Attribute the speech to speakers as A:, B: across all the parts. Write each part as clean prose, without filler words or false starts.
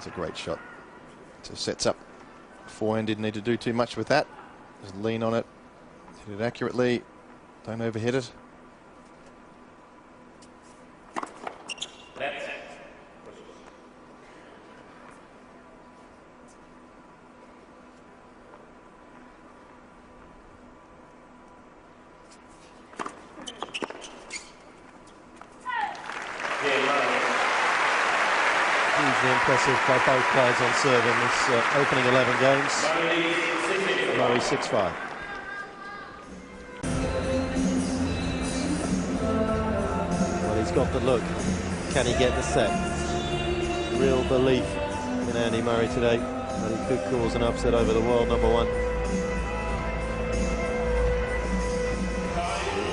A: It's a great shot. So sets up. Forehand didn't need to do too much with that. Just lean on it, hit it accurately, don't overhit it.
B: Hugely impressive by both players on serve in this opening 11 games. Murray 6-5. Well, he's got the look. Can he get the set? Real belief in Andy Murray today that he could cause an upset over the world number one.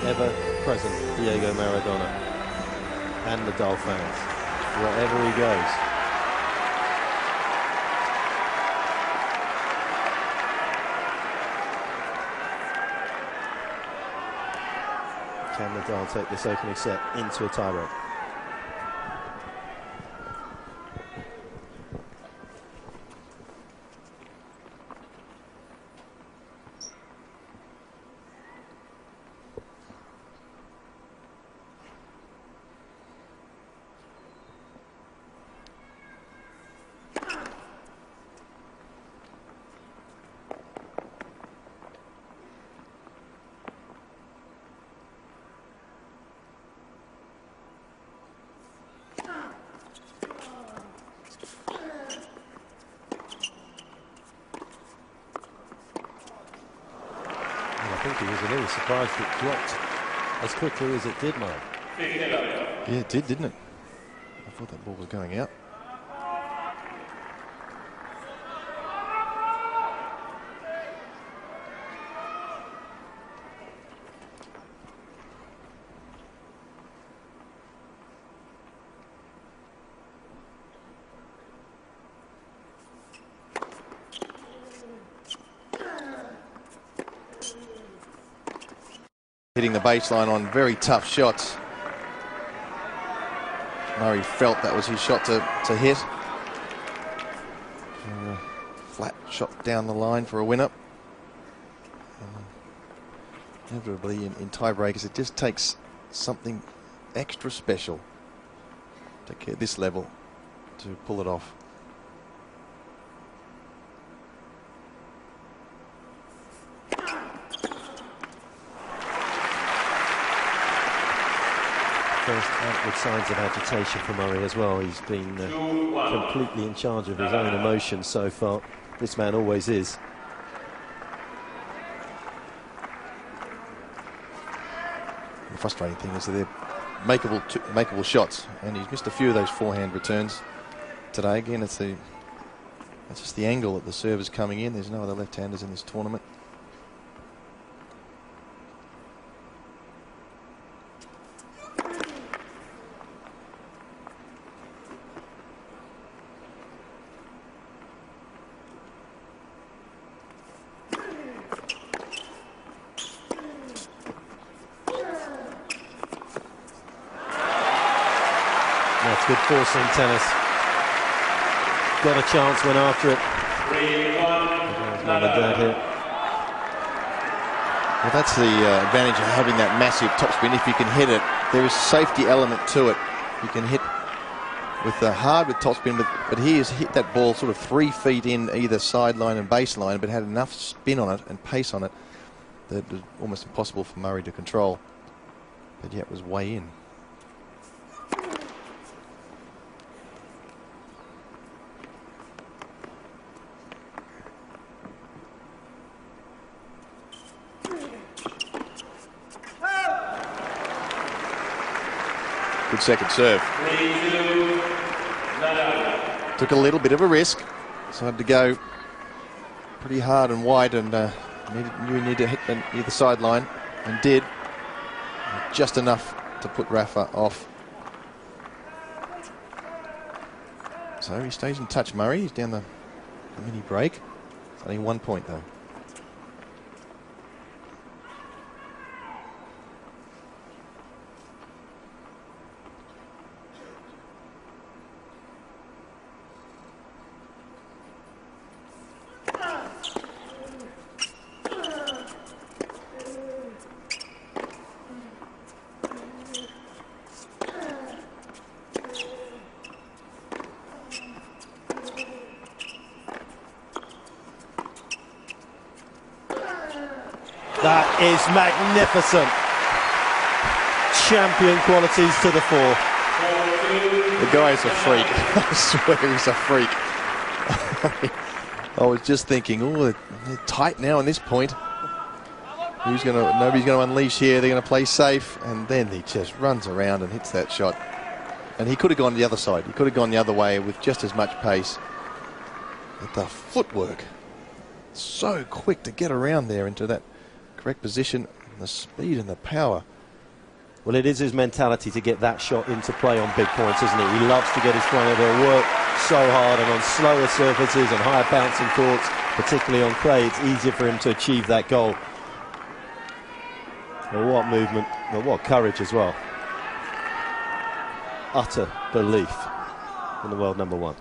B: Ever-present Diego Maradona and Nadal fans, wherever he goes. Can Nadal take this opening set into a tiebreak? I think he was a little surprised it dropped as quickly as it did, Mark.
A: Yeah, it did, didn't it? I thought that ball was going out. Hitting the baseline on very tough shots. Murray felt that was his shot to hit. Flat shot down the line for a winner. Inevitably in tiebreakers, it just takes something extra special to get this level to pull it off.
B: First outward signs of agitation for Murray as well. He's been completely in charge of his own emotions so far. This man always is.
A: The frustrating thing is that they're makeable shots, and he's missed a few of those forehand returns today. Again, it's just the angle that the serve is coming in. There's no other left-handers in this tournament.
B: That's good forcing tennis. Got a chance, went after it. Mum and Dad here.
A: Well, that's the advantage of having that massive topspin. If you can hit it, there is a safety element to it. You can hit with the hard with topspin, but he has hit that ball sort of 3 feet in either sideline and baseline, but had enough spin on it and pace on it that it was almost impossible for Murray to control. But yet was way in. Good second serve. Took a little bit of a risk, so had to go pretty hard and wide, and knew he needed to hit the sideline, and did. Just enough to put Rafa off. So he stays in touch, Murray. He's down the mini break. It's only 1 point though.
B: is magnificent. Champion qualities to the fore.
A: The guy is a freak. I swear he's a freak. I was just thinking, oh, they're tight now on this point. Nobody's going to unleash here. They're going to play safe. And then he just runs around and hits that shot. And he could have gone the other side. He could have gone the other way with just as much pace. But the footwork, so quick to get around there into that correct position. And the speed and the power.
B: Well, it is his mentality to get that shot into play on big points, isn't it? He loves to get his front of it, work so hard, and on slower surfaces and higher bouncing courts, particularly on clay, it's easier for him to achieve that goal. Well, what movement, but what courage as well. Utter belief in the world number one.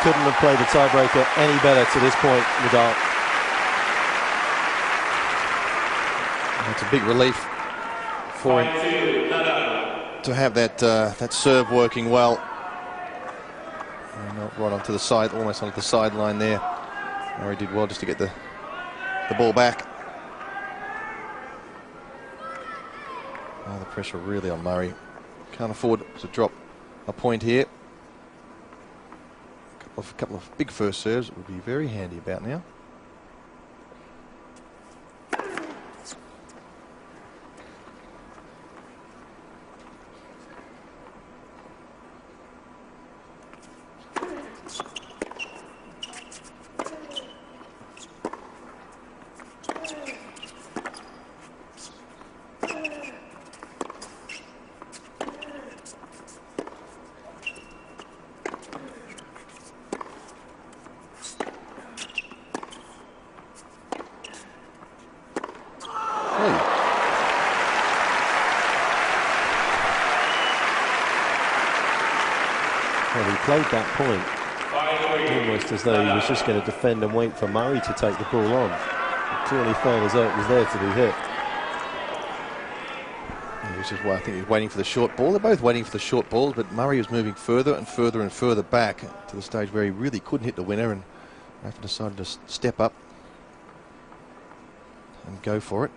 B: Couldn't have played the tiebreaker any better to this point, Nadal.
A: It's a big relief for him to have that serve working well. Right onto the side, almost onto the sideline there. Murray did well just to get the ball back. Oh, the pressure really on Murray. Can't afford to drop a point here. A couple of big first serves would be very handy about now.
B: Well, he played that point almost as though he was just going to defend and wait for Murray to take the ball on. It clearly felt as though it was there to be hit.
A: Which is why I think he's waiting for the short ball. They're both waiting for the short balls, but Murray was moving further and further and further back to the stage where he really couldn't hit the winner, and Rafa decided to step up and go for it.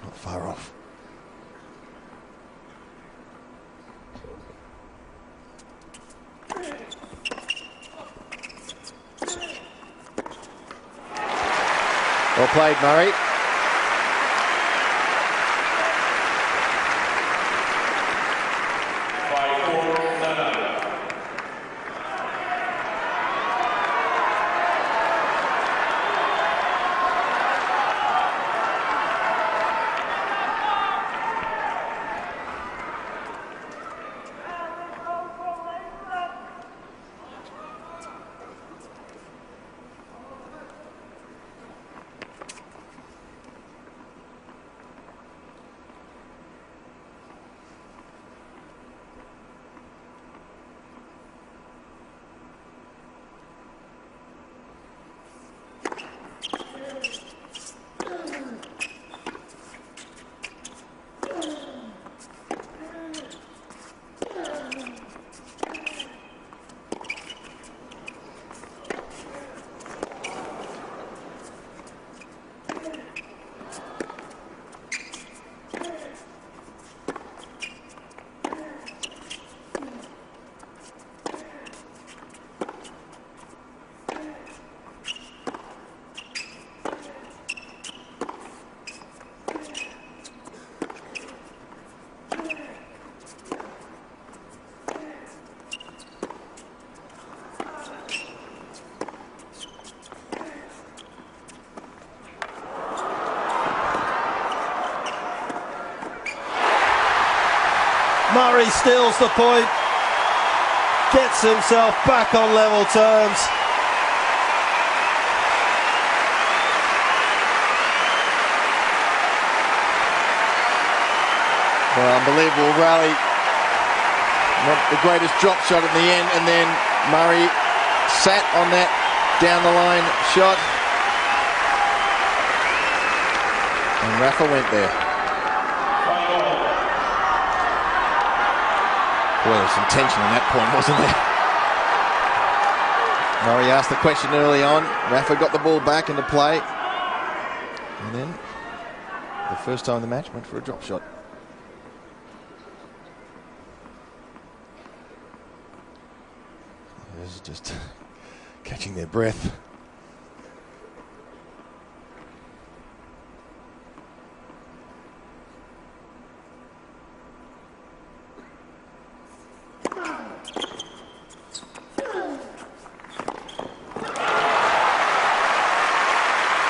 A: Not far off. Well played, Murray.
B: Murray steals the point, gets himself back on level terms.
A: Well, unbelievable rally. Not the greatest drop shot at the end, and then Murray sat on that down the line shot. And Rafa went there. Boy, there was some tension on that point, wasn't there? Murray asked the question early on. Rafa got the ball back into play. And then, the first time in the match, went for a drop shot. This is just catching their breath.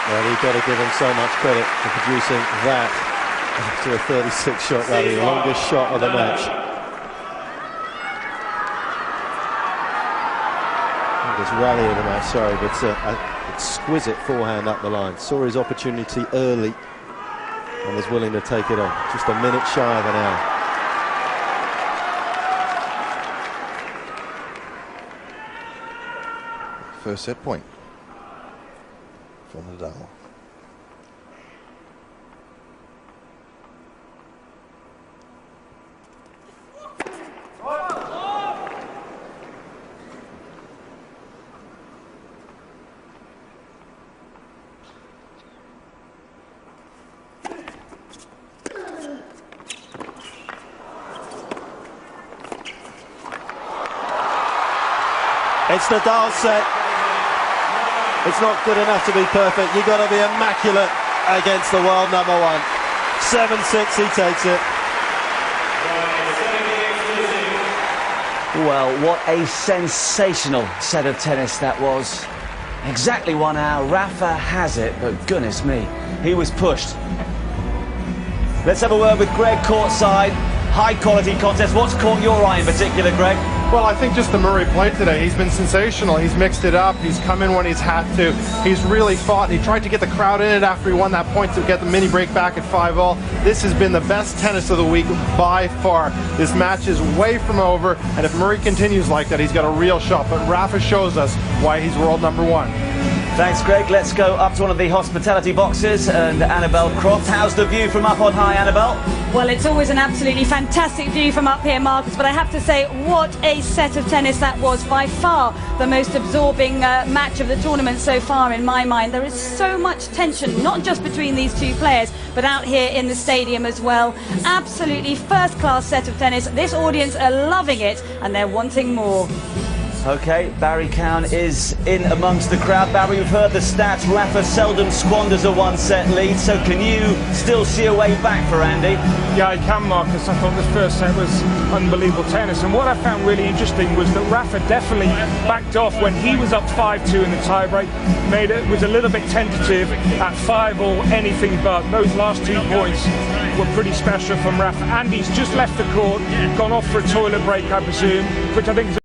B: Well, you've got to give him so much credit for producing that after a 36-shot rally, the longest shot of the match. Longest rally of the match, sorry, but an exquisite forehand up the line. Saw his opportunity early and was willing to take it on. Just a minute shy of an hour.
A: First set point for Nadal.
B: It's Nadal's set. It's not good enough to be perfect. You've got to be immaculate against the world number one. 7-6, he takes it.
C: Well, what a sensational set of tennis that was. Exactly 1 hour. Rafa has it, but goodness me, he was pushed. Let's have a word with Greg courtside. High quality contest. What's caught your eye in particular, Greg?
D: Well, I think just the Murray play today. He's been sensational. He's mixed it up. He's come in when he's had to. He's really fought. He tried to get the crowd in it after he won that point to get the mini break back at 5-all. This has been the best tennis of the week by far. This match is way from over, and if Murray continues like that, he's got a real shot. But Rafa shows us why he's world number one.
C: Thanks, Greg. Let's go up to one of the hospitality boxes and Annabelle Croft. How's the view from up on high, Annabelle?
E: Well, it's always an absolutely fantastic view from up here, Marcus, but I have to say, what a set of tennis that was. By far the most absorbing match of the tournament so far in my mind. There is so much tension, not just between these two players, but out here in the stadium as well. Absolutely first-class set of tennis. This audience are loving it, and they're wanting more.
C: Okay, Barry Cowan is in amongst the crowd. Barry, you've heard the stats. Rafa seldom squanders a one-set lead, so can you still see a way back for Andy?
F: Yeah, I can, Marcus. I thought this first set was unbelievable tennis, and what I found really interesting was that Rafa definitely backed off when he was up 5-2 in the tiebreak. Was a little bit tentative at 5-all, anything but. Those last 2 points were pretty special from Rafa. Andy's just left the court, gone off for a toilet break, I presume, which I think is